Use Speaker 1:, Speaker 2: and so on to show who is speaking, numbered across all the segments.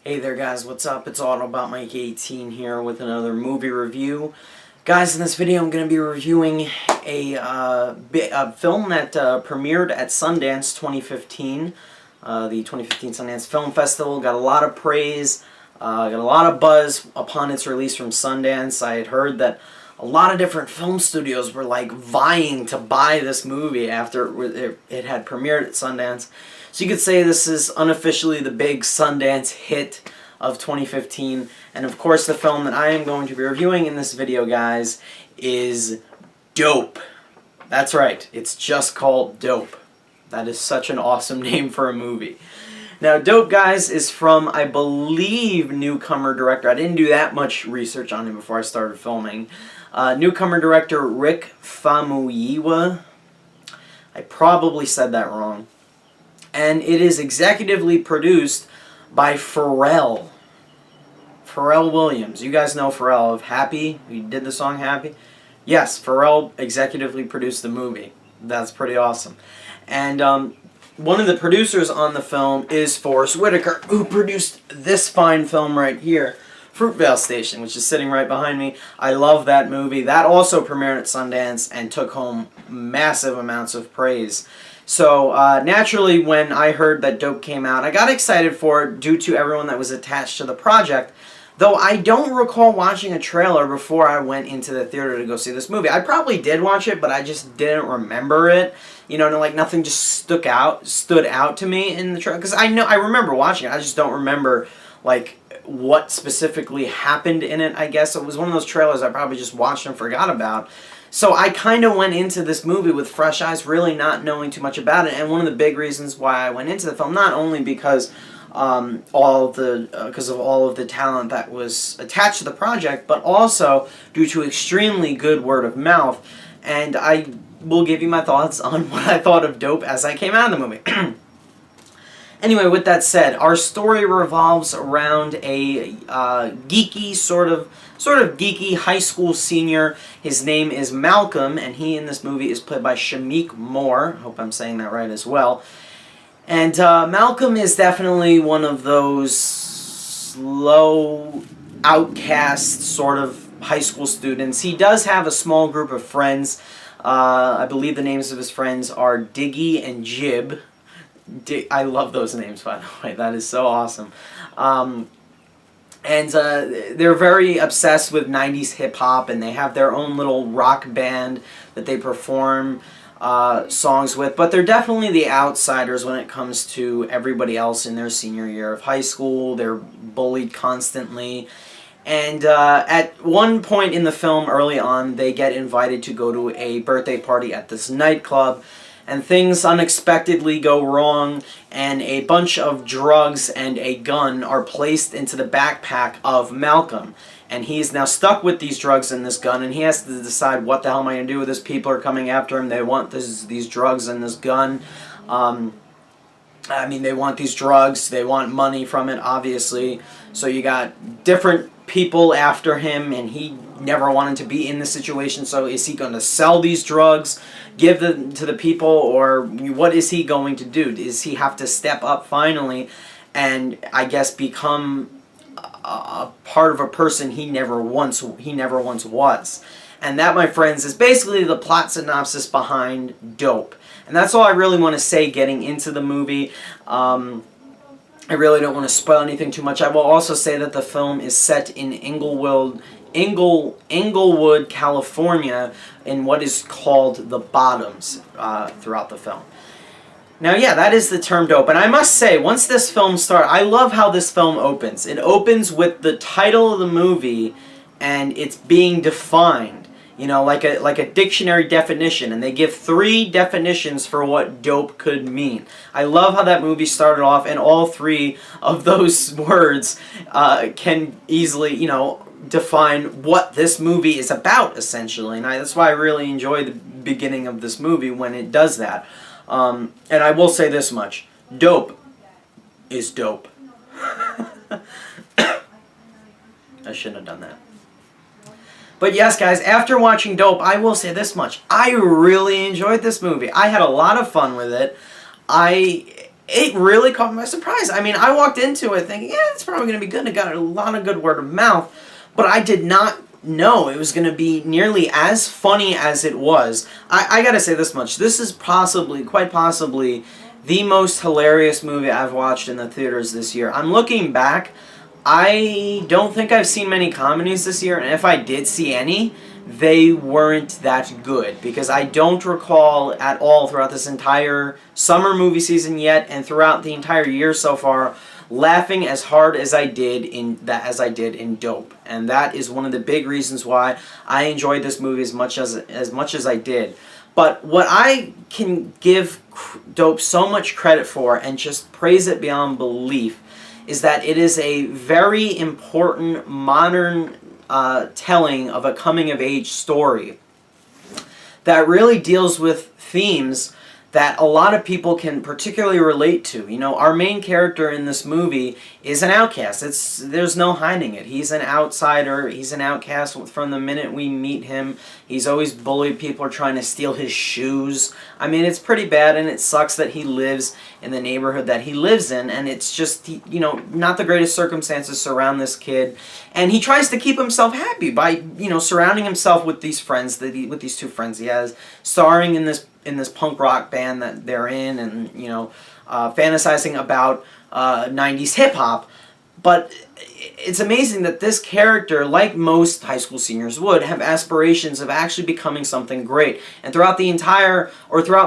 Speaker 1: Hey there guys, what's up? It's Autobot-Mike18 here with another movie review. Guys, in this video I'm going to be reviewing a film that premiered at Sundance 2015. The 2015 Sundance Film Festival got a lot of praise, got a lot of buzz upon its release from Sundance. I had heard that a lot of different film studios were like vying to buy this movie after it had premiered at Sundance. So you could say this is unofficially the big Sundance hit of 2015. And of course the film that I am going to be reviewing in this video, guys, is Dope. That's right, it's just called Dope. That is such an awesome name for a movie. Now, Dope, guys, is from, I believe, newcomer director. I didn't do that much research on him before I started filming. Newcomer director Rick Famuyiwa. I probably said that wrong. And it is executively produced by Pharrell. Pharrell Williams. You guys know Pharrell of Happy? He did the song Happy? Yes, Pharrell executively produced the movie. That's pretty awesome. And one of the producers on the film is Forest Whitaker, who produced this fine film right here, Fruitvale Station, which is sitting right behind me. I love that movie. That also premiered at Sundance and took home massive amounts of praise. So, naturally, when I heard that Dope came out, I got excited for it due to everyone that was attached to the project, though I don't recall watching a trailer before I went into the theater to go see this movie. I probably did watch it, but I just didn't remember it. You know, like nothing just stood out to me in the trailer. Because I remember watching it, I just don't remember, like, what specifically happened in it, I guess. It was one of those trailers I probably just watched and forgot about. So I kind of went into this movie with fresh eyes, really not knowing too much about it. And one of the big reasons why I went into the film, not only because of all of the talent that was attached to the project, but also due to extremely good word of mouth. And I will give you my thoughts on what I thought of Dope as I came out of the movie. Anyway, with that said, our story revolves around a geeky, sort of geeky high school senior. His name is Malcolm, and he in this movie is played by Shameik Moore. I hope I'm saying that right as well. And Malcolm is definitely one of those low, outcast sort of high school students. He does have a small group of friends. I believe the names of his friends are Diggy and Jib. I love those names, by the way. That is so awesome. And they're very obsessed with 90s hip-hop, and they have their own little rock band that they perform songs with. But they're definitely the outsiders when it comes to everybody else in their senior year of high school. They're bullied constantly. And at one point in the film, early on, they get invited to go to a birthday party at this nightclub. And things unexpectedly go wrong, and a bunch of drugs and a gun are placed into the backpack of Malcolm. And he's now stuck with these drugs and this gun, and he has to decide, what the hell am I going to do with this? People are coming after him. They want these drugs and this gun. I mean, they want these drugs. They want money from it, obviously. So you got different people after him, and he never wanted to be in this situation. So is he going to sell these drugs, give them to the people, or what is he going to do? Does he have to step up finally and, I guess, become a part of a person he never once was? And that, my friends, is basically the plot synopsis behind Dope. And that's all I really want to say getting into the movie. I really don't want to spoil anything too much. I will also say that the film is set in Inglewood, California, in what is called the Bottoms throughout the film. Now, yeah, that is the term Dope. And I must say, once this film starts, I love how this film opens. It opens with the title of the movie, and it's being defined. You know, like a dictionary definition, and they give 3 definitions for what dope could mean. I love how that movie started off, and all 3 of those words can easily, you know, define what this movie is about, essentially. And that's why I really enjoy the beginning of this movie when it does that. And I will say this much: Dope is dope. I shouldn't have done that. But yes, guys, after watching Dope, I will say this much. I really enjoyed this movie. I had a lot of fun with it. it really caught me by surprise. I mean, I walked into it thinking, yeah, it's probably going to be good. It got a lot of good word of mouth, but I did not know it was going to be nearly as funny as it was. I got to say this much. This is possibly, quite possibly, the most hilarious movie I've watched in the theaters this year. I'm looking back. I don't think I've seen many comedies this year, and if I did see any, they weren't that good, because I don't recall at all throughout this entire summer movie season yet, and throughout the entire year so far, laughing as hard as I did in Dope. And that is one of the big reasons why I enjoyed this movie as much as I did. But what I can give Dope so much credit for and just praise it beyond belief is that it is a very important modern telling of a coming-of-age story that really deals with themes that a lot of people can particularly relate to. You know, our main character in this movie is an outcast. There's no hiding it. He's an outsider. He's an outcast from the minute we meet him. He's always bullied. People are trying to steal his shoes. I mean, it's pretty bad, and it sucks that he lives in the neighborhood that he lives in, and it's just, you know, not the greatest circumstances surround this kid. And he tries to keep himself happy by, you know, surrounding himself with these friends, with these two friends he has, starring in this punk rock band that they're in, and, you know, fantasizing about 90s hip-hop. But it's amazing that this character, like most high school seniors would, have aspirations of actually becoming something great. And throughout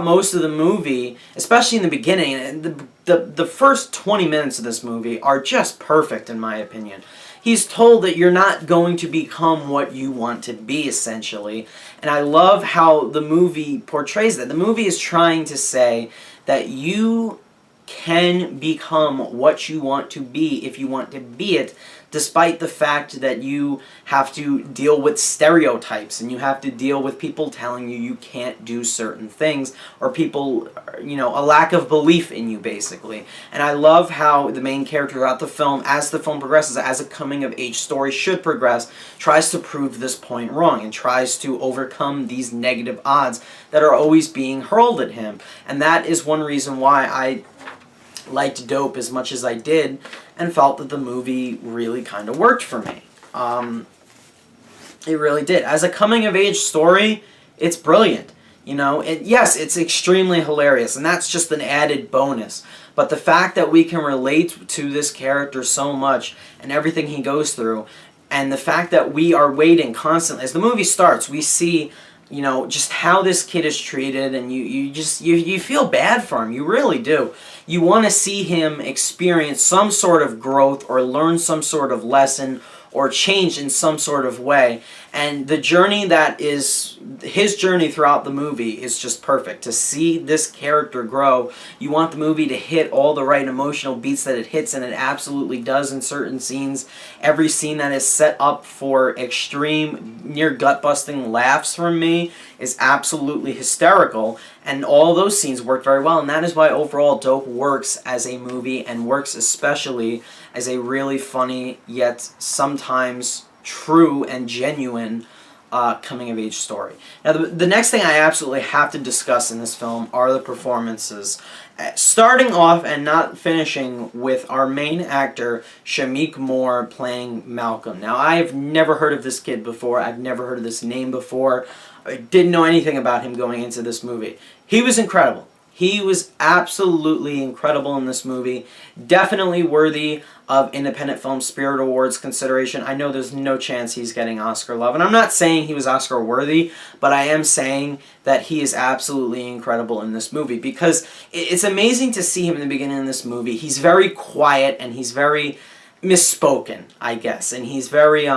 Speaker 1: most of the movie, especially in the beginning, the first 20 minutes of this movie are just perfect, in my opinion. He's told that you're not going to become what you want to be, essentially. And I love how the movie portrays that. The movie is trying to say that you can become what you want to be if you want to be it, despite the fact that you have to deal with stereotypes and you have to deal with people telling you you can't do certain things, or people, you know, a lack of belief in you, basically. And I love how the main character throughout the film, as the film progresses, as a coming-of-age story should progress, tries to prove this point wrong and tries to overcome these negative odds that are always being hurled at him. And that is one reason why I liked Dope as much as I did, and felt that the movie really kind of worked for me. It really did. As a coming-of-age story, it's brilliant. You know, yes, it's extremely hilarious, and that's just an added bonus. But the fact that we can relate to this character so much and everything he goes through, and the fact that we are waiting constantly. As the movie starts, we see, you know, just how this kid is treated, and you feel bad for him. You really do. You want to see him experience some sort of growth or learn some sort of lesson or change in some sort of way. And the journey that is his journey throughout the movie is just perfect. To see this character grow, you want the movie to hit all the right emotional beats that it hits, and it absolutely does in certain scenes. Every scene that is set up for extreme, near gut-busting laughs from me is absolutely hysterical, and all those scenes work very well, and that is why overall Dope works as a movie, and works especially as a really funny, yet sometimes true and genuine coming-of-age story. Now, the next thing I absolutely have to discuss in this film are the performances. Starting off and not finishing with our main actor, Shameik Moore, playing Malcolm. Now, I've never heard of this kid before. I've never heard of this name before. I didn't know anything about him going into this movie. He was incredible. He was absolutely incredible in this movie. Definitely worthy of Independent Film Spirit Awards consideration. I know there's no chance he's getting Oscar love. And I'm not saying he was Oscar worthy, but I am saying that he is absolutely incredible in this movie. Because it's amazing to see him in the beginning of this movie. He's very quiet and he's very misspoken, I guess. And he's very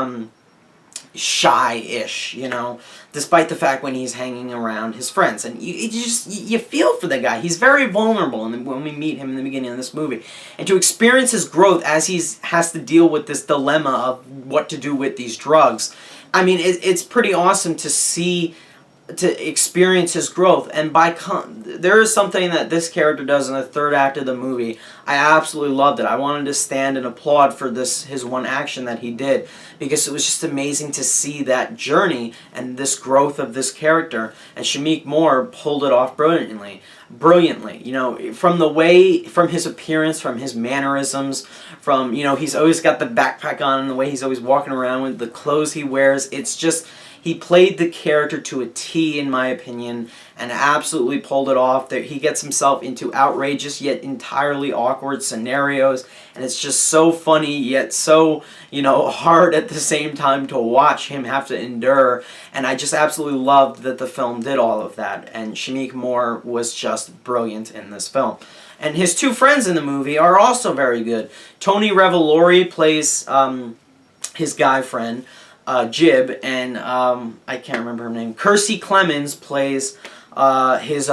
Speaker 1: shy-ish, you know, despite the fact when he's hanging around his friends. And you feel for the guy. He's very vulnerable when we meet him in the beginning of this movie. And to experience his growth as he has to deal with this dilemma of what to do with these drugs, I mean, it's pretty awesome to see to experience his growth. And there is something that this character does in the third act of the movie. I absolutely loved it. I wanted to stand and applaud for his one action that he did, because it was just amazing to see that journey and this growth of this character. And Shameik Moore pulled it off brilliantly. You know, from his appearance, from his mannerisms, from, you know, he's always got the backpack on, and the way he's always walking around with the clothes he wears. It's just, he played the character to a T, in my opinion, and absolutely pulled it off. He gets himself into outrageous yet entirely awkward scenarios, and it's just so funny yet so, you know, hard at the same time to watch him have to endure. And I just absolutely loved that the film did all of that, and Shameik Moore was just brilliant in this film. And his two friends in the movie are also very good. Tony Revolori plays his guy friend, Jib, and I can't remember her name. Kiersey Clemens plays his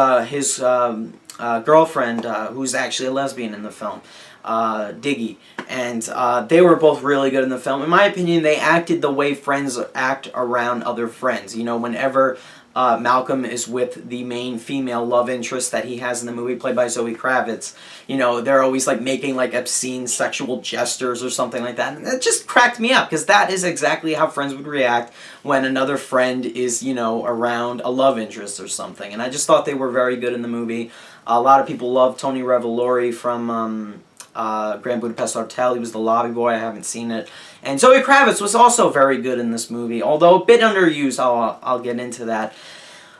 Speaker 1: girlfriend, who's actually a lesbian in the film, Diggy. And they were both really good in the film. In my opinion, they acted the way friends act around other friends. You know, whenever Malcolm is with the main female love interest that he has in the movie, played by Zoe Kravitz, you know, they're always like making like obscene sexual gestures or something like that. And that just cracked me up, because that is exactly how friends would react when another friend is, you know, around a love interest or something. And I just thought they were very good in the movie. A lot of people love Tony Revolori from Grand Budapest Hotel. He was the lobby boy. I haven't seen it. And Zoe Kravitz was also very good in this movie, although a bit underused. I'll get into that.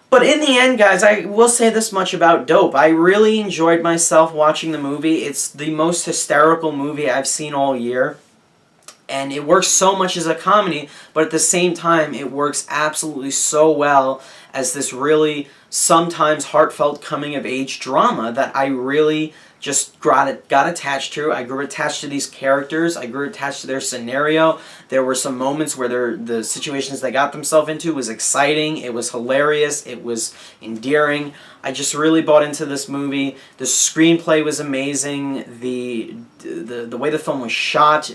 Speaker 1: But in the end, guys, I will say this much about Dope. I really enjoyed myself watching the movie. It's the most hysterical movie I've seen all year. And it works so much as a comedy, but at the same time, it works absolutely so well as this really sometimes heartfelt coming-of-age drama that I really just got attached to. I grew attached to these characters. I grew attached to their scenario. There were some moments where the situations they got themselves into was exciting. It was hilarious. It was endearing. I just really bought into this movie. The screenplay was amazing. The way the film was shot,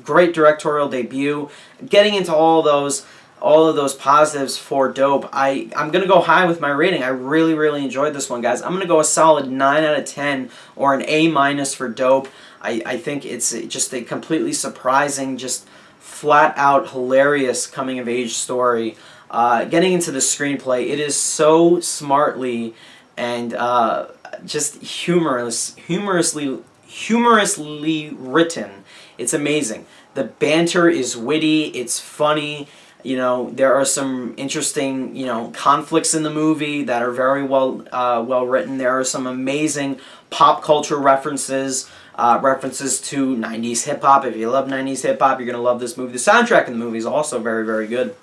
Speaker 1: great directorial debut. Getting into all of those positives for Dope, I'm going to go high with my rating. I really, really enjoyed this one, guys. I'm going to go a solid 9 out of 10, or an A- for Dope. I think it's just a completely surprising, just flat-out hilarious coming-of-age story. Getting into the screenplay, it is so smartly and just humorously written. It's amazing. The banter is witty. It's funny. You know, there are some interesting, you know, conflicts in the movie that are very well written. There are some amazing pop culture references to 90s hip-hop. If you love 90s hip-hop, you're going to love this movie. The soundtrack in the movie is also very, very good.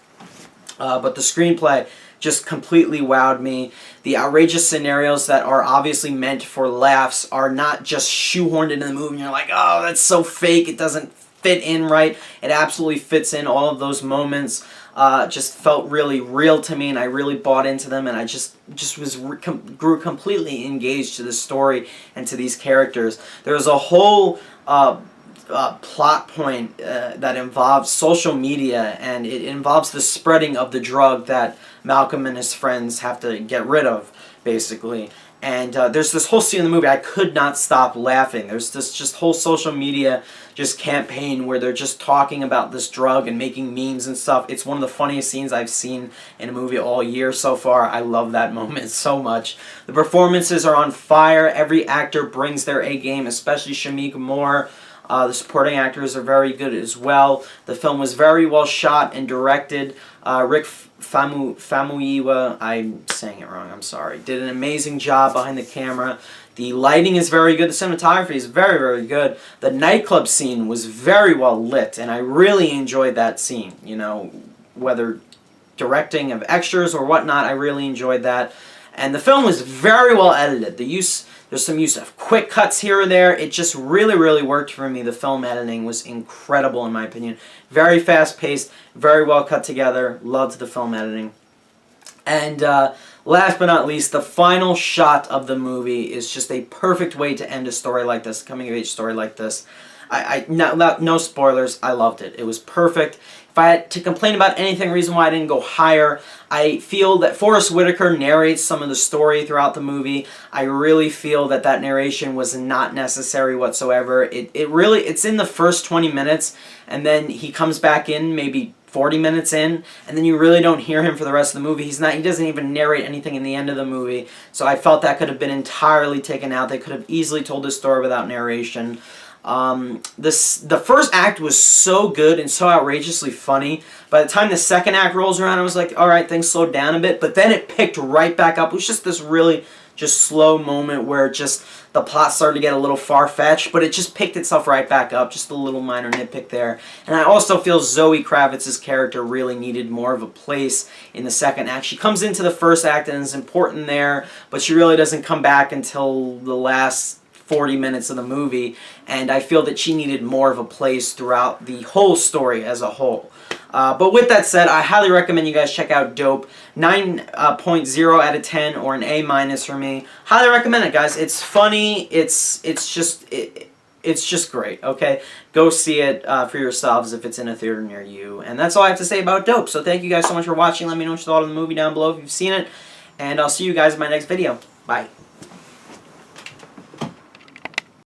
Speaker 1: But the screenplay just completely wowed me. The outrageous scenarios that are obviously meant for laughs are not just shoehorned into the movie and you're like, oh, that's so fake, it doesn't fit in right. It absolutely fits in. All of those moments just felt really real to me, and I really bought into them, and I just grew completely engaged to the story and to these characters. There was a whole plot point that involves social media, and it involves the spreading of the drug that Malcolm and his friends have to get rid of, basically. And there's this whole scene in the movie, I could not stop laughing. There's this just whole social media campaign where they're just talking about this drug and making memes and stuff. It's one of the funniest scenes I've seen in a movie all year so far. I love that moment so much. The performances are on fire. Every actor brings their A game, especially Shameik Moore. The supporting actors are very good as well. The film was very well shot and directed. Rick Famuyiwa, I'm saying it wrong, I'm sorry, did an amazing job behind the camera. The lighting is very good. The cinematography is very, very good. The nightclub scene was very well lit, and I really enjoyed that scene. You know, whether directing of extras or whatnot, I really enjoyed that. And the film was very well edited. There's some use of quick cuts here and there. It just really, really worked for me. The film editing was incredible, in my opinion. Very fast-paced, very well cut together. Loved the film editing. And last but not least, the final shot of the movie is just a perfect way to end a story like this, a coming-of-age story like this. No spoilers. I loved it. It was perfect. If I had to complain about anything, reason why I didn't go higher, I feel that Forest Whitaker narrates some of the story throughout the movie. I really feel that that narration was not necessary whatsoever. It's in the first 20 minutes, and then he comes back in maybe 40 minutes in, and then you really don't hear him for the rest of the movie. He doesn't even narrate anything in the end of the movie. So I felt that could have been entirely taken out. They could have easily told this story without narration. The first act was so good and so outrageously funny. By the time the second act rolls around, I was like, alright, things slowed down a bit, but then it picked right back up. It was just this really just slow moment where just the plot started to get a little far-fetched, but it just picked itself right back up. Just a little minor nitpick there. And I also feel Zoe Kravitz's character really needed more of a place in the second act. She comes into the first act and is important there, but she really doesn't come back until the last 40 minutes of the movie, and I feel that she needed more of a place throughout the whole story as a whole. But with that said, I highly recommend you guys check out Dope. 9.0 out of 10 or an A- for me. Highly recommend it, guys. It's funny. It's just great. Okay, go see it for yourselves if it's in a theater near you. And that's all I have to say about Dope. So thank you guys so much for watching. Let me know what you thought of the movie down below if you've seen it, and I'll see you guys in my next video. Bye.